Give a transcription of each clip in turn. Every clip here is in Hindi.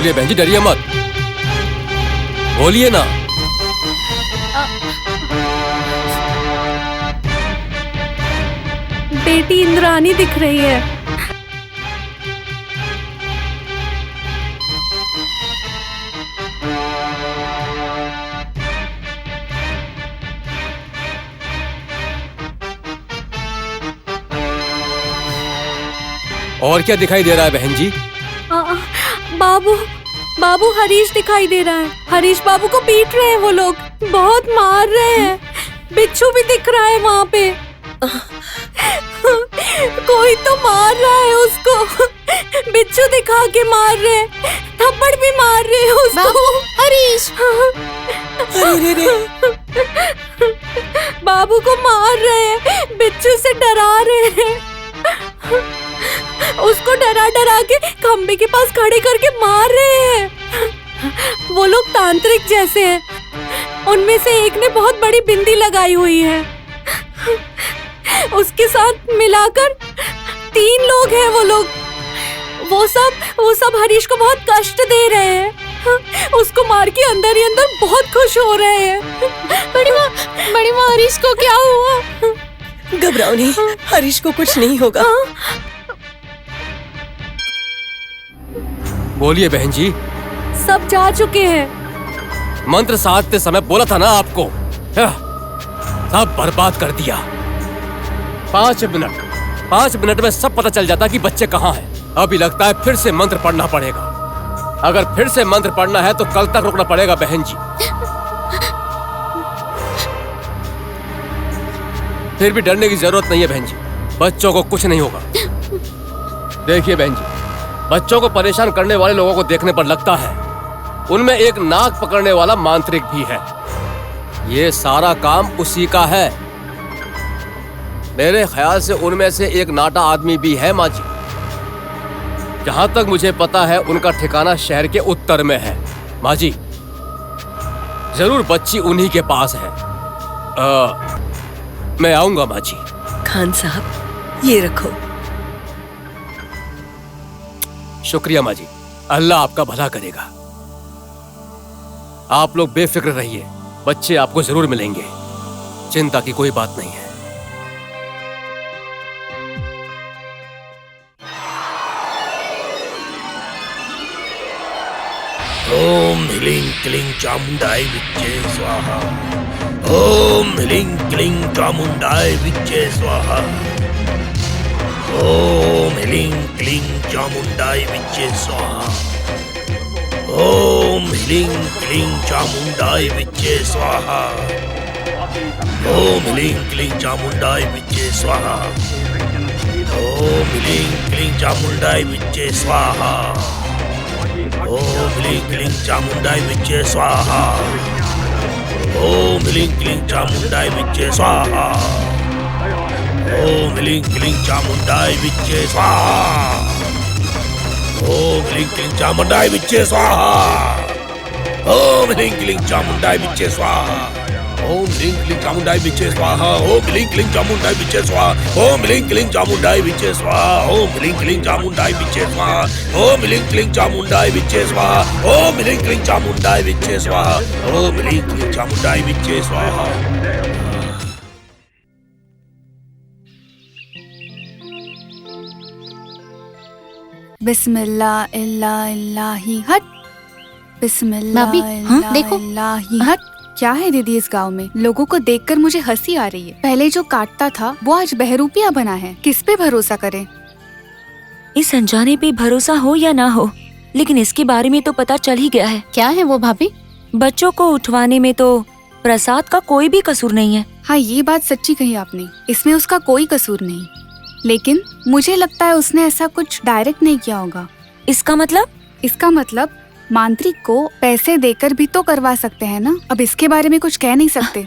बोलिए बहन जी, डरिए मत, बोलिए ना। बेटी इंद्राणी दिख रही है। और क्या दिखाई दे रहा है बहन जी? बाबू, बाबू हरीश दिखाई दे रहा है। हरीश बाबू को पीट रहे हैं वो लोग, बहुत मार रहे हैं। बिच्छू भी दिख रहा है वहाँ पे। कोई तो मार रहा है उसको। बिच्छू दिखा के मार रहे हैं, थप्पड़ भी मार रहे हैं उसको। हरीश, अरे रे। बाबू को मार रहे हैं, बिच्छू से डरा रहे हैं। उसको डरा डरा के खंबे के पास खड़े करके मार रहे हैं। वो लोग तांत्रिक जैसे हैं। उनमें से एक ने बहुत बड़ी बिंदी लगाई हुई है। उसके साथ मिलाकर 3 लोग हैं वो लोग। वो सब हरीश को बहुत कष्ट दे रहे हैं। उसको मार के अंदर ही अंदर बहुत खुश हो रहे हैं। बड़ी माँ हरीश को क्या हुआ? घबराओ नहीं, हरीश को कुछ नहीं होगा। बोलिए बहन जी। सब जा चुके हैं। मंत्र साधते समय बोला था ना आपको, सब बर्बाद कर दिया। 5 मिनट में सब पता चल जाता कि बच्चे कहाँ हैं। अभी लगता है फिर से मंत्र पढ़ना पड़ेगा। अगर फिर से मंत्र पढ़ना है तो कल तक रुकना पड़ेगा बहन जी। फिर भी डरने की जरूरत नहीं है बहन जी, बच्चों को कुछ नहीं होगा। देखिए बहन जी, बच्चों को परेशान करने वाले लोगों को देखने पर लगता है उनमें एक नाक पकड़ने वाला मांत्रिक भी है। ये सारा काम उसी का है। मेरे ख्याल से उनमें से एक नाटा आदमी भी है माँ जी। जहां तक मुझे पता है उनका ठिकाना शहर के उत्तर में है। माँ जी, जरूर बच्ची उन्हीं के पास है। मैं आऊंगा माँ जी। खान साहब, ये रखो। शुक्रिया माँ जी, अल्लाह आपका भला करेगा। आप लोग बेफिक्र रहिए, बच्चे आपको जरूर मिलेंगे, चिंता की कोई बात नहीं है। ओम ह्रीं क्लीं चामुंडाय विच्चे स्वाहा। ओम ह्रीं क्लीं चामुंडाय विच्चे स्वाहा। ओम ह्रीं क्लीं चामुंडाय विच्चे स्वाहा। ओम ह्रीं क्लीं चामुंडाय विच्चे स्वाहा। ओम ह्रीं क्लीं चामुंडाय विच्चे स्वाहा। ओम ह्रीं क्लीं चामुंडाय विच्चे स्वाहा। ओम ह्रीं क्लीं चामुंडाय विच्चे स्वाहा। ओम ह्रीं क्लीं चामुंडाय विच्चे स्वाहा। ओम ह्रीं क्लीं चामुंडाय विच्चे स्वाहा। ओम ह्रीं क्लीं चामुंडाय विच्चे स्वाहा। ओम ह्रीं क्लीं चामुंडाय विच्चे स्वाहा। ओम ह्रीं क्लीं चामुंडाय विच्चे स्वाहा। ओम ह्रीं क्लीं चामुंडाय विच्चे स्वाहा। ओम ह्रीं क्लीं चामुंडाय विच्चे स्वाहा। ओम ह्रीं क्लीं चामुंडाय विच्चे स्वाहा। ओम ह्रीं क्लीं चामुंडाय विच्चे स्वाहा। ओम ह्रीं क्लीं चामुंडाय विच्चे स्वाहा। ओम ह्रीं क्लीं चामुंडाय विच्चे स्वाहा। बिस्मिल्लाह इल्लाही हट। बिस्मिल्लाह भाभी, देखो। इल्लाही हट। क्या है दीदी, इस गांव में लोगों को देखकर मुझे हंसी आ रही है। पहले जो काटता था वो आज बहरूपिया बना है। किस पे भरोसा करें? इस अनजाने पे भरोसा हो या ना हो, लेकिन इसके बारे में तो पता चल ही गया है। क्या है वो भाभी? बच्चों को उठवाने में तो प्रसाद का कोई भी कसूर नहीं है। हाँ, ये बात सच्ची कही आपने, इसमें उसका कोई कसूर नहीं। लेकिन मुझे लगता है उसने ऐसा कुछ डायरेक्ट नहीं किया होगा। इसका मतलब? इसका मतलब मांत्रिक को पैसे देकर भी तो करवा सकते हैं ना। अब इसके बारे में कुछ कह नहीं सकते।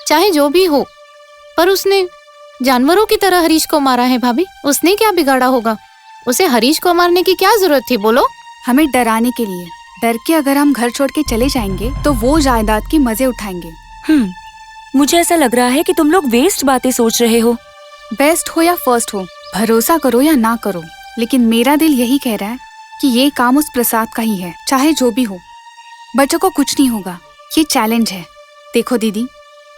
चाहे जो भी हो, पर उसने जानवरों की तरह हरीश को मारा है भाभी। उसने क्या बिगाड़ा होगा? उसे हरीश को मारने की क्या जरूरत थी बोलो? हमें डराने के लिए। डर के अगर हम घर छोड़ के चले जाएंगे तो वो जायदाद के मजे उठाएंगे। मुझे ऐसा लग रहा है कि तुम लोग वेस्ट बातें सोच रहे हो। बेस्ट हो या फर्स्ट हो, भरोसा करो या ना करो, लेकिन मेरा दिल यही कह रहा है कि ये काम उस प्रसाद का ही है, चाहे जो भी हो। बच्चों को कुछ नहीं होगा, ये चैलेंज है। देखो दीदी,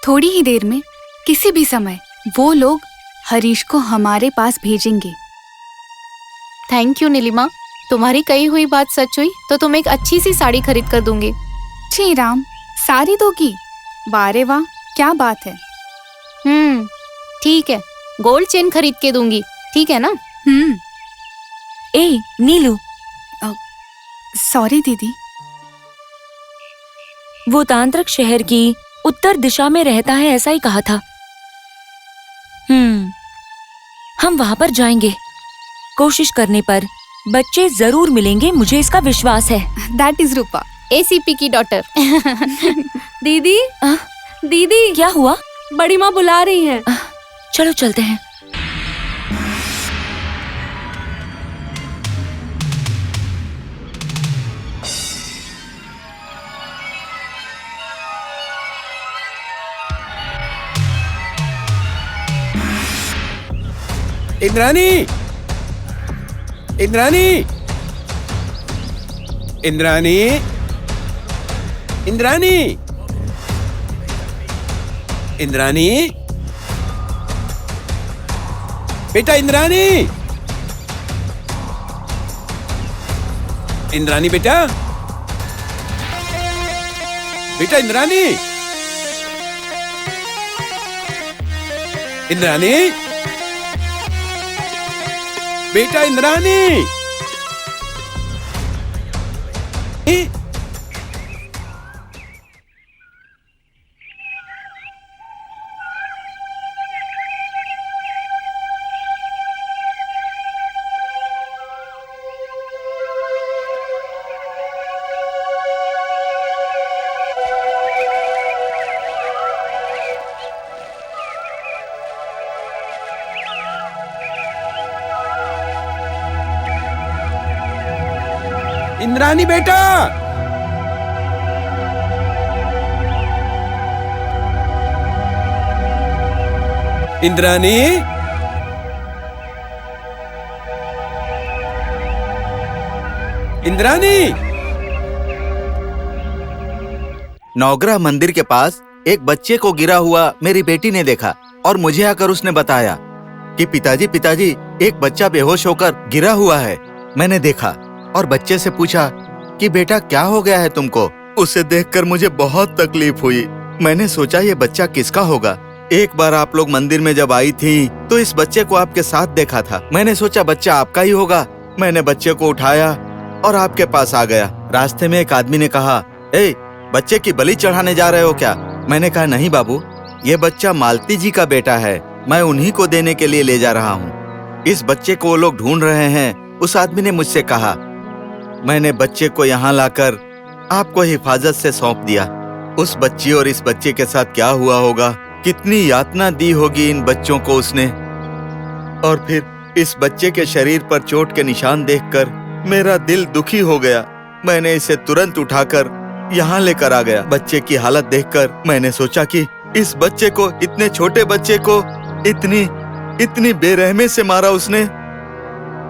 थोड़ी ही देर में किसी भी समय वो लोग हरीश को हमारे पास भेजेंगे। थैंक यू नीलिमा, तुम्हारी कही हुई बात सच हुई तो तुम्हें एक अच्छी सी साड़ी खरीद कर दूंगी। जी राम, सारी दोगी? वारे वाह, क्या बात है। ठीक है, गोल्ड चेन खरीद के दूंगी, ठीक है ना? ए नीलू, सॉरी दीदी। वो तांत्रिक शहर की उत्तर दिशा में रहता है, ऐसा ही कहा था। हम वहां पर जाएंगे। कोशिश करने पर बच्चे जरूर मिलेंगे, मुझे इसका विश्वास है। दैट इज रूपा, एसीपी की डॉटर। दीदी, दीदी, क्या हुआ? बड़ी माँ बुला रही हैं। चलो चलते हैं। इंद्रानी, इंद्रानी, इंद्रानी, इंद्रानी, इंद्रानी, बेटा इंद्रानी, इंद्रानी बेटा, बेटा इंद्रानी, इंद्रानी, बेटा इंद्रानी। इंद्रानी बेटा, इंद्रानी, इंद्रानी। नवग्रह मंदिर के पास एक बच्चे को गिरा हुआ मेरी बेटी ने देखा और मुझे आकर उसने बताया कि पिताजी पिताजी एक बच्चा बेहोश होकर गिरा हुआ है। मैंने देखा और बच्चे से पूछा कि बेटा क्या हो गया है तुमको। उसे देखकर मुझे बहुत तकलीफ हुई। मैंने सोचा ये बच्चा किसका होगा। एक बार आप लोग मंदिर में जब आई थी तो इस बच्चे को आपके साथ देखा था। मैंने सोचा बच्चा आपका ही होगा। मैंने बच्चे को उठाया और आपके पास आ गया। रास्ते में एक आदमी ने कहा, ए बच्चे की बलि चढ़ाने जा रहे हो क्या? मैंने कहा नहीं बाबू, ये बच्चा मालती जी का बेटा है, मैं उन्हीं को देने के लिए ले जा रहा हूँ। इस बच्चे को वो लोग ढूंढ रहे हैं। उस आदमी ने मुझसे कहा। मैंने बच्चे को यहाँ लाकर आपको हिफाजत से सौंप दिया। उस बच्ची और इस बच्चे के साथ क्या हुआ होगा, कितनी यातना दी होगी इन बच्चों को उसने। और फिर इस बच्चे के शरीर पर चोट के निशान देखकर मेरा दिल दुखी हो गया। मैंने इसे तुरंत उठाकर यहाँ लेकर आ गया। बच्चे की हालत देखकर मैंने सोचा कि इस बच्चे को, इतने छोटे बच्चे को इतनी बेरहमी से मारा उसने।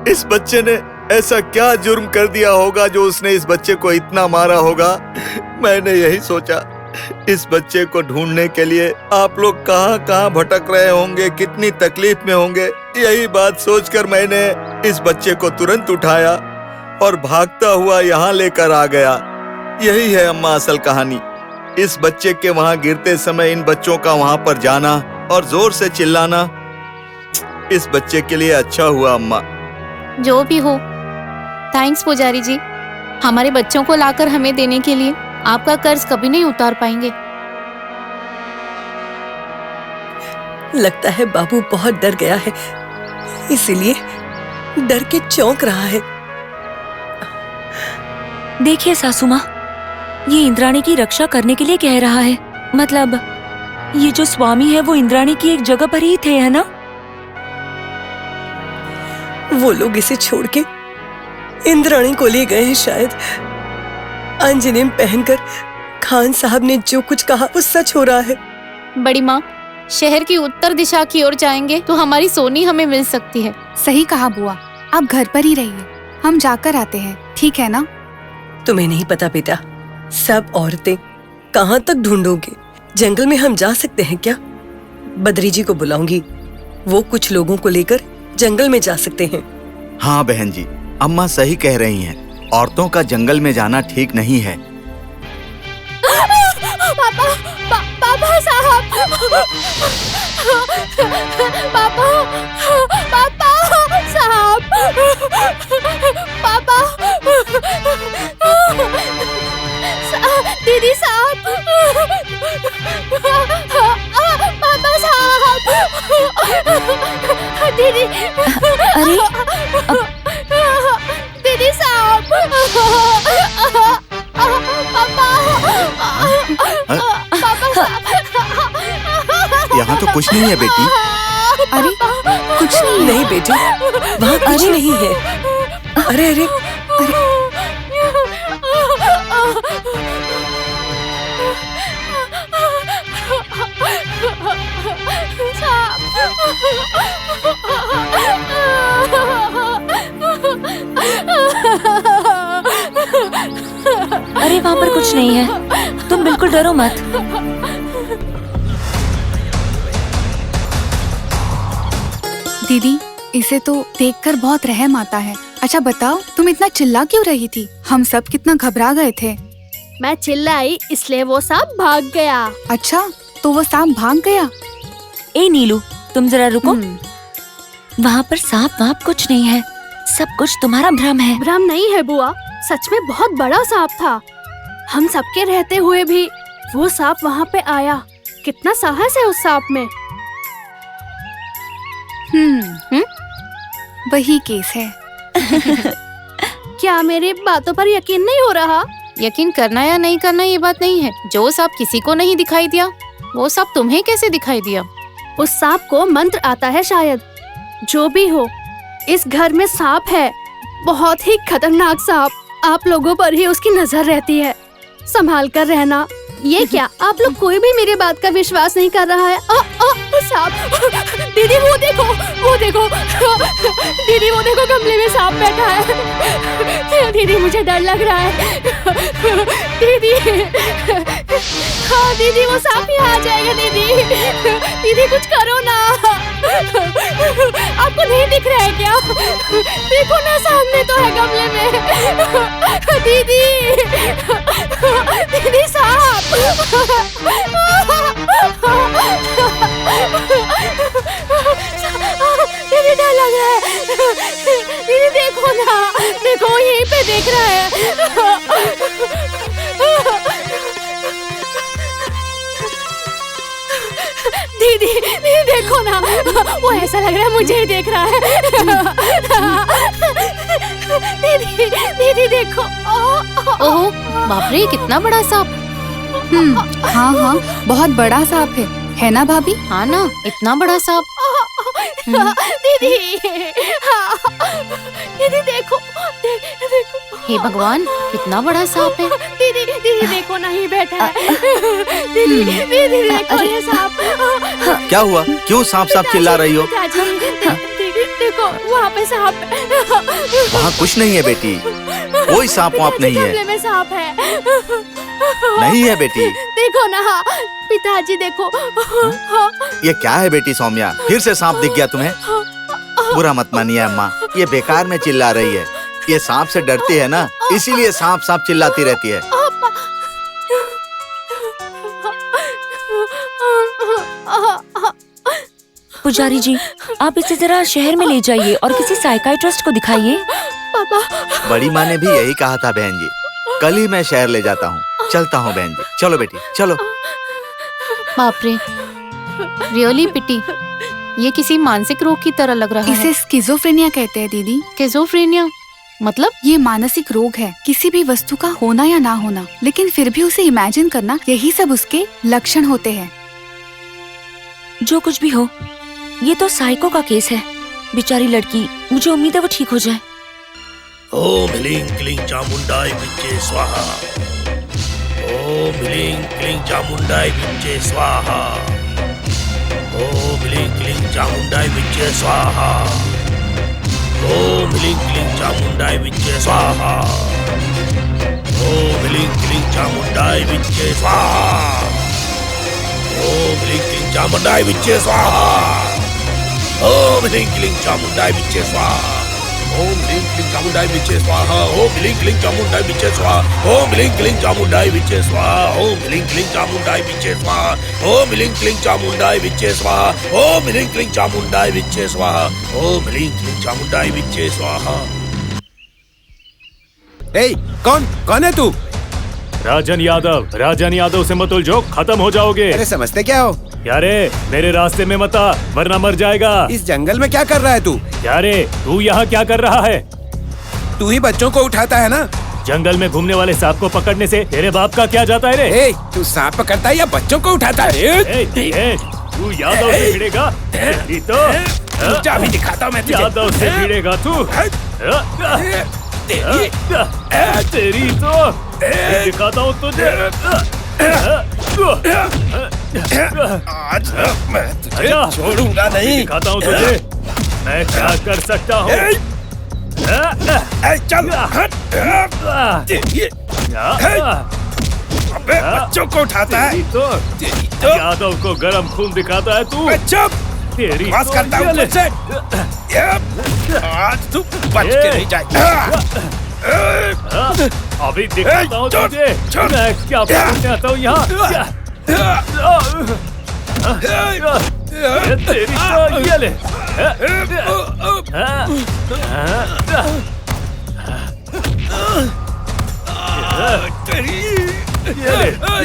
इस बच्चे ने ऐसा क्या जुर्म कर दिया होगा जो उसने इस बच्चे को इतना मारा होगा। मैंने यही सोचा, इस बच्चे को ढूंढने के लिए आप लोग कहाँ कहाँ भटक रहे होंगे, कितनी तकलीफ में होंगे। यही बात सोचकर मैंने इस बच्चे को तुरंत उठाया और भागता हुआ यहाँ लेकर आ गया। यही है अम्मा असल कहानी। इस बच्चे के वहाँ गिरते समय इन बच्चों का वहाँ पर जाना और जोर से चिल्लाना इस बच्चे के लिए अच्छा हुआ अम्मा। जो भी हो, थैंक्स पुजारी जी, हमारे बच्चों को लाकर हमें देने के लिए। आपका कर्ज कभी नहीं उतार पाएंगे। लगता है बाबू बहुत डर गया है, इसीलिए डर के चौंक रहा है। देखिए सासू माँ, ये इंद्राणी की रक्षा करने के लिए कह रहा है। मतलब ये जो स्वामी है वो इंद्राणी की एक जगह पर ही थे, है ना? वो लोग इसे छोड़ के इंद्राणी को ले गए हैं शायद। अंजनेम पहनकर खान साहब ने जो कुछ कहा वो सच हो रहा है। बड़ी माँ, शहर की उत्तर दिशा की ओर जाएंगे तो हमारी सोनी हमें मिल सकती है। सही कहा बुआ, आप घर पर ही रहिए। हम जाकर आते हैं, ठीक है ना? तुम्हें नहीं पता बेटा, सब औरतें कहाँ तक ढूंढोगे? जंगल में हम जा सकते हैं क्या? बद्री जी को बुलाऊंगी, वो कुछ लोगों को लेकर जंगल में जा सकते हैं। हाँ बहन जी, अम्मा सही कह रही हैं। औरतों का जंगल में जाना ठीक नहीं है। पापा साहब, पापा साहब, पापा, दीदी साहब, पापा साहब, दीदी, अरे दीदी साहब, यहाँ तो कुछ नहीं है बेटी। अरे कुछ नहीं है। नहीं बेटी, वहाँ कुछ नहीं है। अरे अरे अरे वहाँ पर कुछ नहीं है, तुम बिल्कुल डरो मत। दीदी, इसे तो देखकर बहुत रहम आता है। अच्छा बताओ, तुम इतना चिल्ला क्यों रही थी? हम सब कितना घबरा गए थे। मैं चिल्लाई इसलिए वो सांप भाग गया। अच्छा, तो वो सांप भाग गया? ए नीलू, तुम जरा रुको। हम्म, वहाँ पर सांप वाप कुछ नहीं है, सब कुछ तुम्हारा भ्रम है। भ्रम नहीं है बुआ, सच में बहुत बड़ा सांप था। हम सबके रहते हुए भी वो सांप वहाँ पे आया। कितना साहस है उस सांप में। वही केस है। क्या मेरी बातों पर यकीन नहीं हो रहा? यकीन करना या नहीं करना ये बात नहीं है। जो सांप किसी को नहीं दिखाई दिया, वो सांप तुम्हें कैसे दिखाई दिया? उस सांप को मंत्र आता है शायद। जो भी हो, इस घर में सांप है, बहुत ही खतरनाक सांप। आप लोगों पर ही उसकी नजर रहती है, संभाल कर रहना। ये क्या, आप लोग कोई भी मेरी बात का विश्वास नहीं कर रहा है? सांप! दीदी वो देखो, वो देखो, दीदी वो देखो, गमले में सांप बैठा है। दीदी मुझे डर लग रहा है। दीदी, हाँ दीदी, वो सांप ही आ जाएगा। दीदी, दीदी कुछ करो ना। आपको नहीं दिख रहा है क्या? देखो ना, सामने तो है गमले में। दीदी, दीदी सांप! दीदी डर लग रहा है। दीदी देखो ना, देखो यहीं पे देख रहा है। दीदी, दीदी देखो ना, वो ऐसा लग रहा है मुझे ही देख रहा है। दीदी, दीदी देखो। ओह बाप रे, कितना बड़ा सांप! हाँ हाँ, बहुत बड़ा सांप है ना भाभी? हाँ ना, इतना बड़ा सांप। दीदी, दीदी देखो, देखो। हे भगवान, कितना बड़ा सांप है। दीदी, दीदी देखो ना, ही बैठा है। दीदी, दीदी देखो ये सांप। क्या हुआ? क्यों सांप सांप चिल्ला रही हो? दीदी देखो, वहाँ पे सांप है। वहाँ कुछ नहीं है बेटी, कोई सांप वाप नहीं है। गमले में सांप है। नहीं है बेटी। देखो ना, पिताजी देखो। ये क्या है बेटी सौम्या, फिर से सांप दिख गया तुम्हें? बुरा मत मानिए अम्मा, ये बेकार में चिल्ला रही है। ये सांप से डरती है ना, इसीलिए सांप सांप चिल्लाती रहती है। पुजारी जी, आप इसे जरा शहर में ले जाइए और किसी साइकाइट्रिस्ट को दिखाइए। पापा, बड़ी माँ ने भी यही कहा था बहन जी। कल ही मैं शहर ले जाता हूँ। चलता हूँ बहन जी, चलो बेटी चलो। बाप रे, रियली पिटी। ये किसी मानसिक रोग की तरह लग रहा है। इसे स्किज़ोफ्रेनिया कहते हैं दीदी। स्किज़ोफ्रेनिया मतलब? ये मानसिक रोग है, किसी भी वस्तु का होना या ना होना, लेकिन फिर भी उसे इमेजिन करना, यही सब उसके लक्षण होते हैं। जो कुछ भी हो, ये तो साइको का केस है। बेचारी लड़की, मुझे उम्मीद है वो ठीक हो जाए। ओम ह्लीं क्लीं चामुंडाय विच्चे स्वाहा। ओम ह्लीं क्लीं चामुंडाय विच्चे स्वाहा। ओम ह्लीं क्लीं चामुंडाय विच्चे स्वाहा। ओम ह्लीं क्लीं चामुंडाय चामुंडाई विच्चे स्वाहा। ओम ह्रीं क्लीं चामुंडाई विच्चे स्वाहा। ओम ह्रीं क्लीं चामुंडाई विच्चे स्वाहा। ओम ह्रीं क्लीं चामुंडाई विच्चे स्वाहा। ओम ह्रीं क्लीं चामुंडाई विच्चे स्वाहा। ओम ह्रीं क्लीं चामुंडाई विच्चे स्वाहा। ओम ह्रीं क्लीं चामुंडाई विच्चे स्वाहा। ओम ह्रीं क्लीं चामुंडाई विच्चे स्वाहा। ओम ह्रीं क्लीं चामुंडाई विच्चे स्वाहा। ओम ह्रीं क्लीं चामुंडाई विच्चे स्वाहा। ओम ह्रीं क्लीं चामुंडाई विच्चे स्वाहा। ए, कौन है तू? राजन यादव से मत उलझो, खत्म हो जाओगे। अरे समझते क्या हो? क्या रे, मेरे रास्ते में मत आ, वरना मर जाएगा। इस जंगल में क्या कर रहा है तू? क्या रे, तू यहाँ क्या कर रहा है? तू ही बच्चों को उठाता है ना? जंगल में घूमने वाले सांप को पकड़ने से तेरे बाप का क्या जाता है रे? ए, तू सांप पकड़ता है या बच्चों को उठाता है? तू यादव से भिड़ेगा? तेरी तो जा भी दिखाता हूँ मैं तुझे। यादव से भिड़ेगा तू? तेरी तो दिखाता हूँ तुझे। आज मैं तुझे छोड़ूंगा नहीं। दिखाता हूँ तुझे मैं क्या कर सकता हूँ। चल अबे बच्चों को उठाता है तो यादव को गरम खून दिखाता है तू। चुप, तेरी बस करता हूँ तुझसे। आज तू बच के नहीं जाएगा। अभी दिखाता हूँ तुझे मैं क्या बोलने आता हूँ यहाँ। तेरी तो ये ले।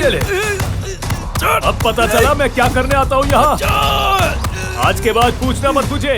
ये ले। अब पता चला मैं क्या करने आता हूँ यहाँ। आज के बाद पूछना मत मुझे।